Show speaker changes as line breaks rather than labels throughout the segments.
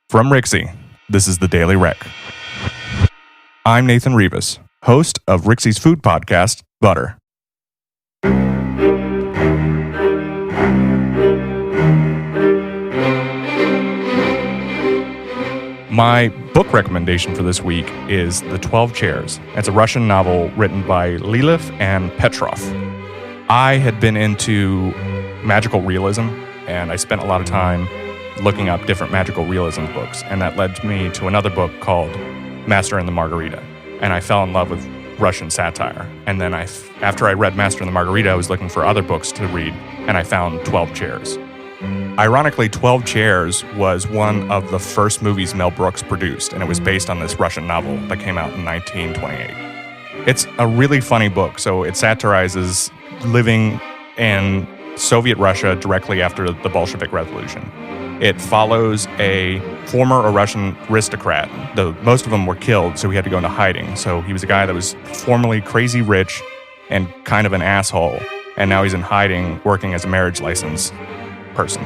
From Rixie, this is the Daily Rec. I'm Nathan Rivas, host of Rixie's food podcast, Butter. My book recommendation for this week is The 12 Chairs. It's a Russian novel written by Lilith and Petrov. I had been into magical realism, and I spent a lot of time looking up different magical realism books, and that led me to another book called Master and the Margarita. And I fell in love with Russian satire. And then after I read Master and the Margarita, I was looking for other books to read, and I found 12 Chairs. Ironically, 12 Chairs was one of the first movies Mel Brooks produced, and it was based on this Russian novel that came out in 1928. It's a really funny book, so it satirizes living in Soviet Russia directly after the Bolshevik Revolution. It follows a former Russian aristocrat. Most of them were killed, so he had to go into hiding. So he was a guy that was formerly crazy rich and kind of an asshole, and now he's in hiding working as a marriage license person.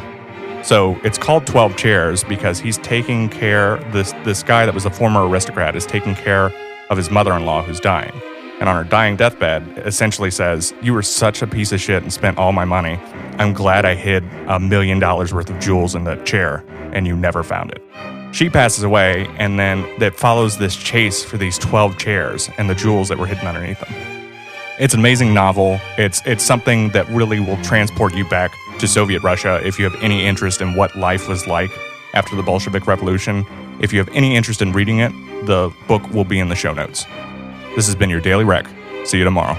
So it's called 12 Chairs because he's taking care, this guy that was a former aristocrat is taking care of his mother-in-law who's dying. And on her dying deathbed, essentially says, "You were such a piece of shit and spent all my money. I'm glad I hid $1 million worth of jewels in that chair and you never found it." She passes away, and then it follows this chase for these 12 chairs and the jewels that were hidden underneath them. It's an amazing novel. It's something that really will transport you back to Soviet Russia if you have any interest in what life was like after the Bolshevik Revolution. If you have any interest in reading it, the book will be in the show notes. This has been your Daily Rec. See you tomorrow.